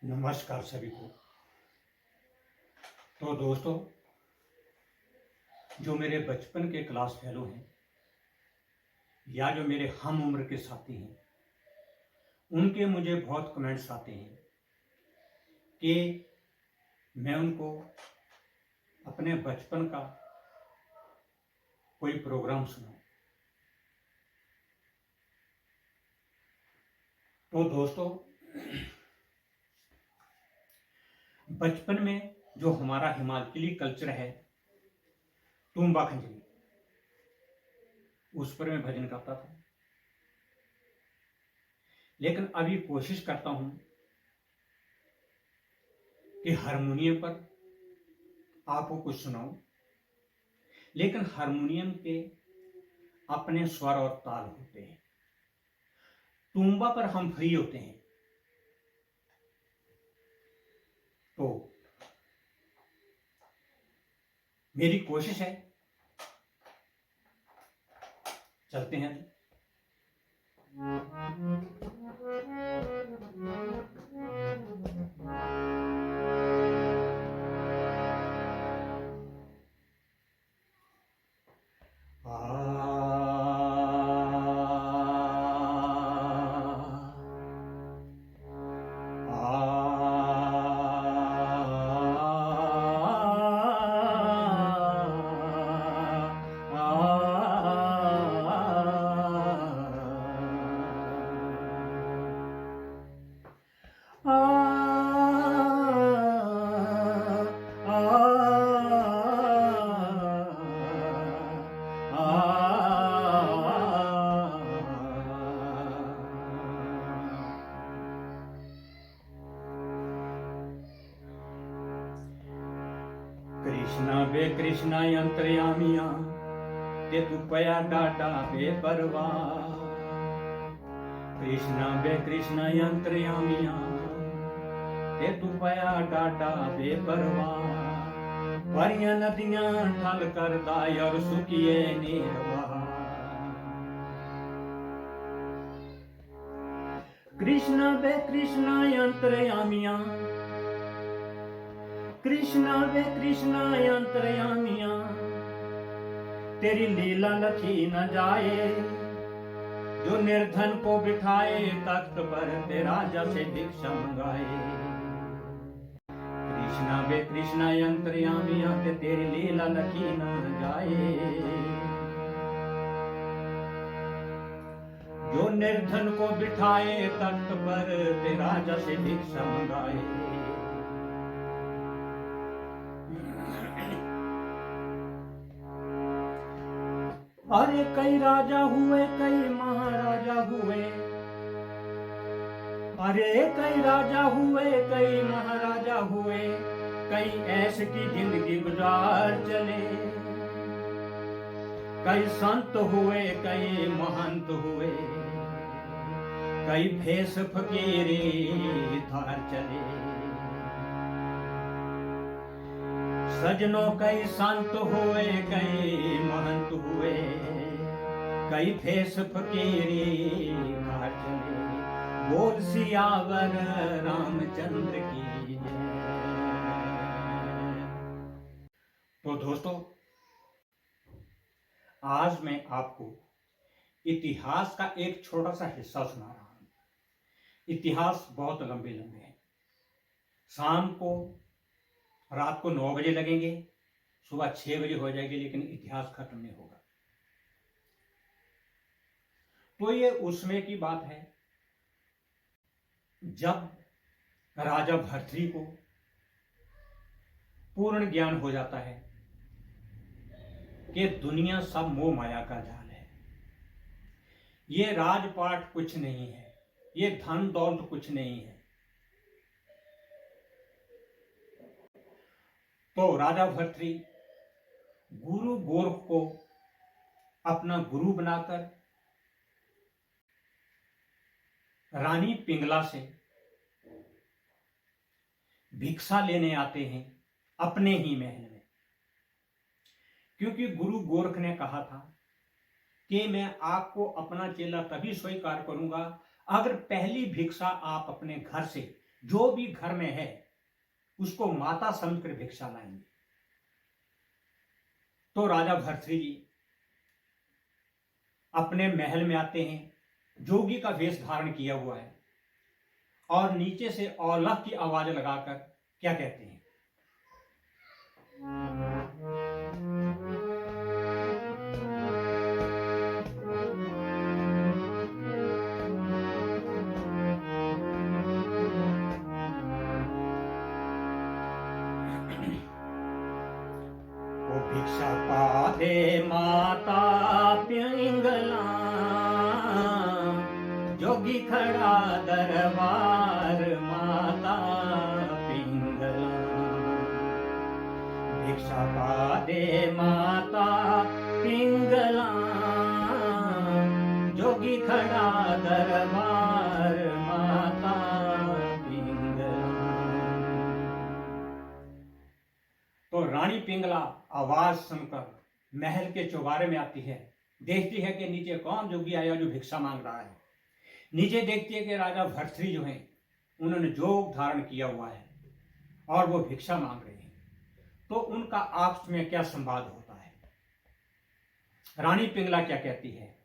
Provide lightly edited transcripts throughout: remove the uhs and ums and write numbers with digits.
नमस्कार सभी को। तो दोस्तों, जो मेरे बचपन के क्लास फेलो हैं या जो मेरे हम उम्र के साथी हैं, उनके मुझे बहुत कमेंट्स आते हैं कि मैं उनको अपने बचपन का कोई प्रोग्राम सुनाऊं। तो दोस्तों, बचपन में जो हमारा हिमाचली कल्चर है, तुम्बा खंजरी, उस पर मैं भजन गाता था। लेकिन अभी कोशिश करता हूं कि हारमोनियम पर आपको कुछ सुनाऊं, लेकिन हारमोनियम के अपने स्वर और ताल होते हैं। तुम्बा पर हम फ्री होते हैं। तो मेरी कोशिश है, चलते हैं। कृष्णा बे कृष्णा अंतर्यामिया ते तू पया डाटा बेपरवाह। कृष्णा बे कृष्णा अंतर्यामिया ते तू पया डाटा बेपरवाह। परियां नदियां ठल कर दाय और सुखिए निर्वाह। कृष्णा बे कृष्णा अंतर्यामिया, कृष्णा वे कृष्णा अंतर्यामिया, तेरी लीला लखी न जाए। जो निर्धन को बिठाए तख्त पर, ते राजा से भिक्षा मंगाए। कृष्णा वे कृष्णा अंतर्यामिया, तेरी लीला लखी न जाए। जो निर्धन को बिठाए तख्त पर, ते राजा से भिक्षा मंगाए। अरे कई राजा हुए, कई महाराजा हुए। अरे कई राजा हुए, कई महाराजा हुए। कई ऐश की जिंदगी गुजार चले। कई संत हुए, कई महंत हुए। कई भेष फकीरी धार चले। सजनों कई संत हुए, कई महंत हुए। कई भेष फकीरी धार चले। बोल सियावर रामचंद्र की जय। तो दोस्तों, आज मैं आपको इतिहास का एक छोटा सा हिस्सा सुना रहा हूं। इतिहास बहुत लंबे लंबे हैं। शाम को, रात को 9 बजे लगेंगे, सुबह 6 बजे हो जाएगी, लेकिन इतिहास खत्म नहीं होगा। तो ये उसमें की बात है जब राजा भर्तृहरि को पूर्ण ज्ञान हो जाता है कि दुनिया सब मोह माया का जाल है। ये राजपाट कुछ नहीं है, ये धन दौलत कुछ नहीं है। तो राजा भर्तृहरि गुरु गोरख को अपना गुरु बनाकर रानी पिंगला से भिक्षा लेने आते हैं अपने ही महल में। क्योंकि गुरु गोरख ने कहा था कि मैं आपको अपना चेला तभी स्वीकार करूंगा अगर पहली भिक्षा आप अपने घर से जो भी घर में है उसको माता समझकर भिक्षा लाएंगे। तो राजा भर्तृहरि जी अपने महल में आते हैं, जोगी का वेश धारण किया हुआ है, और नीचे से औलख की आवाज लगाकर क्या कहते हैं? भिक्षा पादे माता पिंगला, जोगी खड़ा दरबार माता पिंगला। भिक्षा पादे माता पिंगला, जोगी खड़ा दरबार माता पिंगला। तो रानी पिंगला आवाज सुनकर महल के चौबारे में आती है, देखती है कि नीचे कौन जोगी आया जो भिक्षा मांग रहा है। नीचे देखती है कि राजा भर्तृहरि जो हैं उन्होंने जोग धारण किया हुआ है और वो भिक्षा मांग रहे हैं। तो उनका आपस में क्या संवाद होता है? रानी पिंगला क्या कहती है?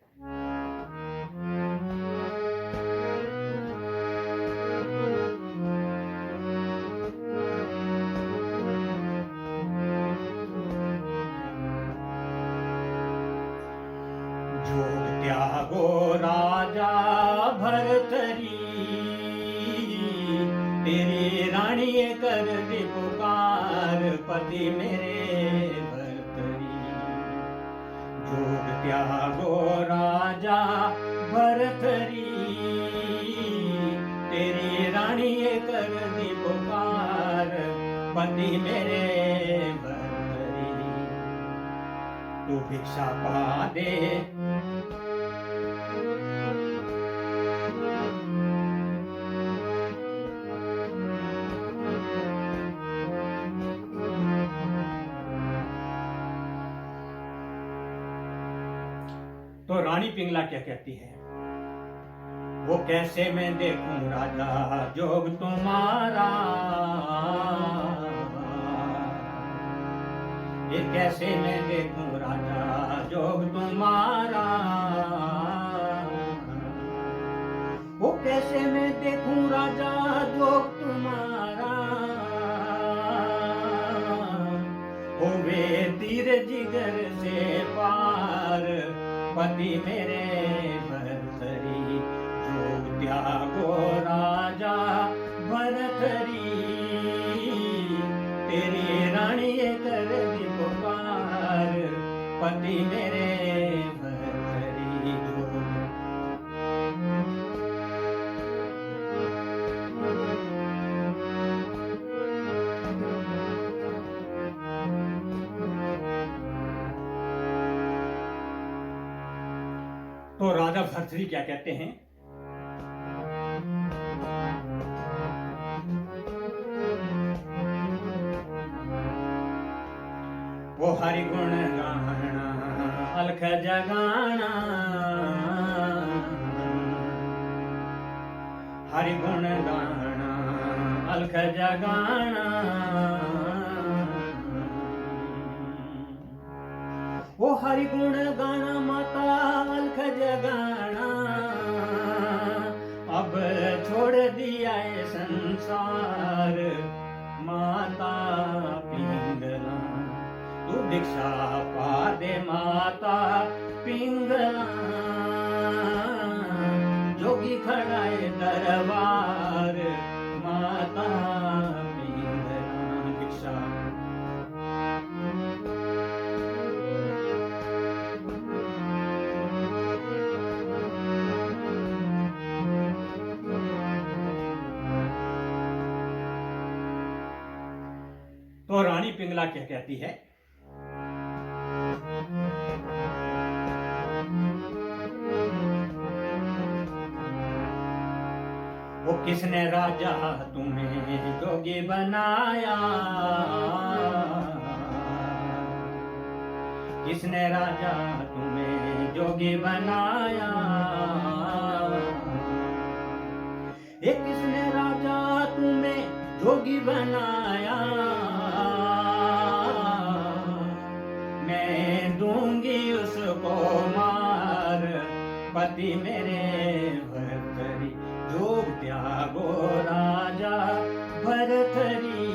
जोग त्यागो राजा भर्तृहरि, तेरी रानी कर दे पुकार पति मेरे भर्तृहरि। जोग त्यागो राजा भर्तृहरि, तेरी रानी कर दे पुकार पति मेरे भर्तृहरि। तू भिक्षा पा दे, तो रानी पिंगला क्या कहती है? वो कैसे मैं देखूं राजा जोग तुम्हारा, ये कैसे मैं देखूं राजा जोग तुम्हारा। वो कैसे मैं देखूं राजा जोग तुम्हारा, होवे तीर जिगर से पार पति मेरे भर्तृहरि। जोग त्यागो राजा भर्तृहरि, तेरी रानी कर दी पुकार पति मेरे भर्तृहरि। तो राजा भर्तृहरि क्या कहते हैं? वो हरि गुण गाना अलख जगाना, हरि गुण गाना अलख जगाना। वो हरि गुण गाना माता अलख जगाना, अब छोड़ दिया है संसार माता पिंगला। तू भिक्षा पा दे माता पिंगला, जोगी खड़ा है दरबार माता पिंगला। भिक्षा तो रानी पिंगला क्या कहती है? वो किसने राजा तुम्हें जोगी बनाया, किसने राजा तुम्हें जोगी बनाया। ये किसने राजा तुम्हें जोगी बनाया, मैं दूंगी उसको मार, पति मेरे भरथरी, जोग त्यागो राजा भरथरी,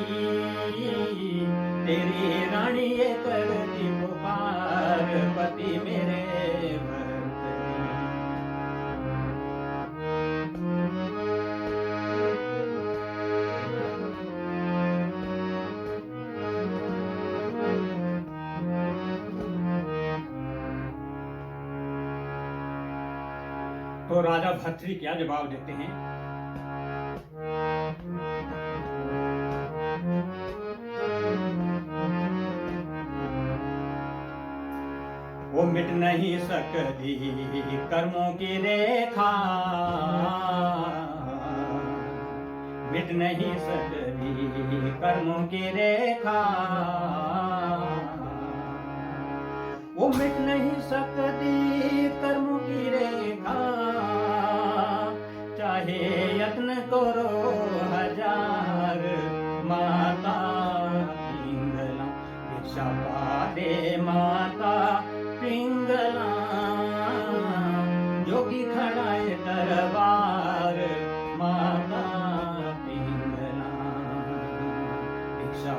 तेरी रानी ये करती पुकार, पति मेरे भरथरी। तो राजा भर्तृहरि क्या जवाब देते हैं? वो मिट नहीं सकती कर्मों की रेखा, मिट नहीं सकती कर्मों की रेखा, वो मिट नहीं सकती कर्मों की रेखा, चाहे यत्न करो हजार, माता पिंगला भिक्षा पादे, माता पिंगला, जोगी खड़ाए दरबार, माता पिंगला भिक्षा।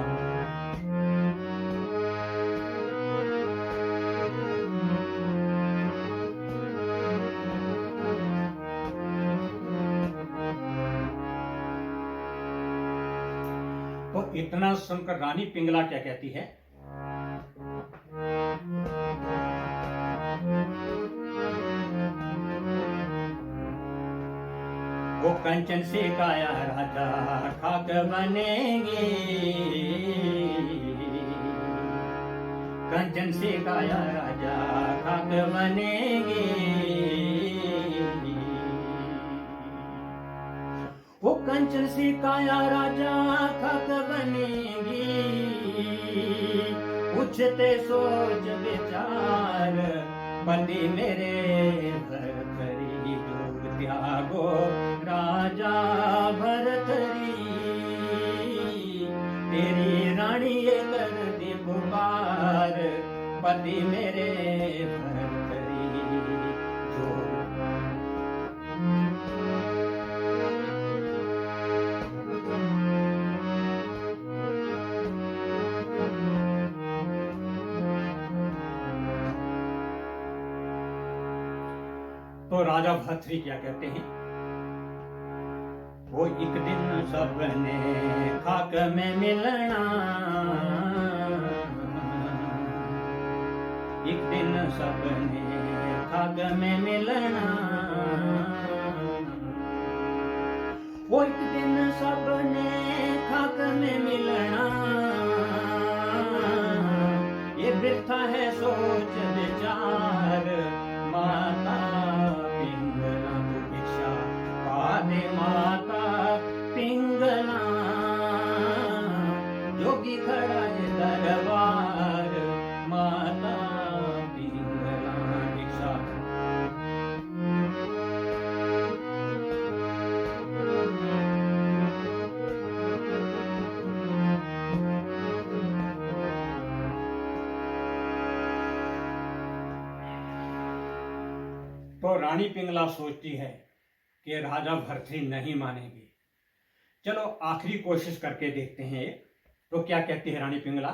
तो इतना सुनकर रानी पिंगला क्या कहती है? वो कंचन से काया राजा खाक बनेंगे, कंचन से काया राजा खाक बनेंगे, वो कंचन से काया राजा खाक बनेंगी, पूछते सोच विचार, पति मेरे भरथरी, जोग त्यागो राजा भरथरी, तेरी रानी ये करती पुकार, पति मेरे भरथरी, जोग। तो राजा भर्तृहरि क्या कहते हैं? वो एक दिन सबने खाक में मिलना, एक दिन सबने खाक में मिलना, वो एक दिन सबने खाक में मिलना, ये वृथा है सोच विचार, माता पिंगला भिक्षा पादे, माता पिंगला, जोगी खड़ा है दरबार, माता पिंगला भिक्षा। तो रानी पिंगला सोचती है कि राजा भर्तृहरि नहीं मानेंगे, चलो आखिरी कोशिश करके देखते हैं। तो क्या कहती है रानी पिंगला?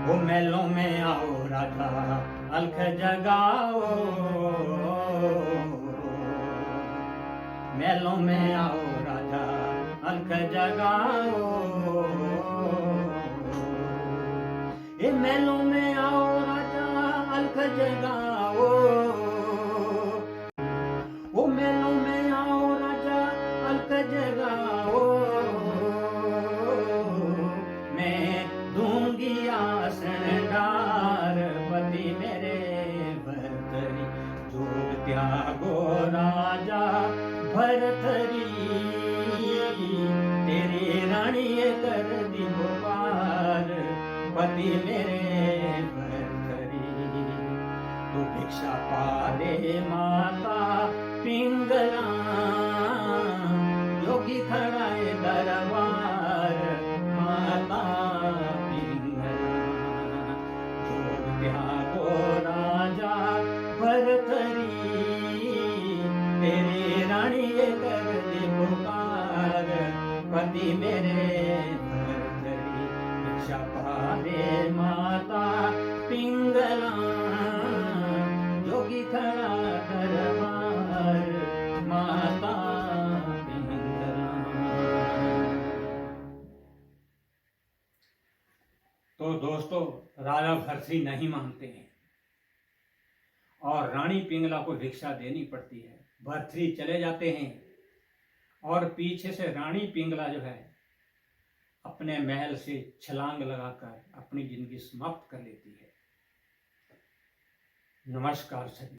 वो महलों में आओ राजा अलख जगाओ, महलों में आओ राजा अलख जगाओ, ये महलों में आओ राजा अलख जगाओ, वो महलों में आओ राजा अलख जगाओ, मैं दूंगी आसन डार, पति मेरे भरथरी, जोग त्यागो राजा भरथरी, तेरी रानी कर दी पुकार, पति मेरे भरथरी। तो भिक्षा पाले माता पिंगला, योगी खड़ा है दरबार माता पिंगला। जो त्यागो राजा भरतरी, तेरी रानी ये कर दी पुकार, पति मेरे भरतरी। भिक्षा पाले माता पिंगला, योगी खड़ा दरबार माता पिंगला। तो दोस्तों, राजा भरतरी नहीं मानते हैं और रानी पिंगला को भिक्षा देनी पड़ती है। भरतरी चले जाते हैं और पीछे से रानी पिंगला जो है अपने महल से छलांग लगाकर अपनी जिंदगी समाप्त कर लेती है। नमस्कार सभी।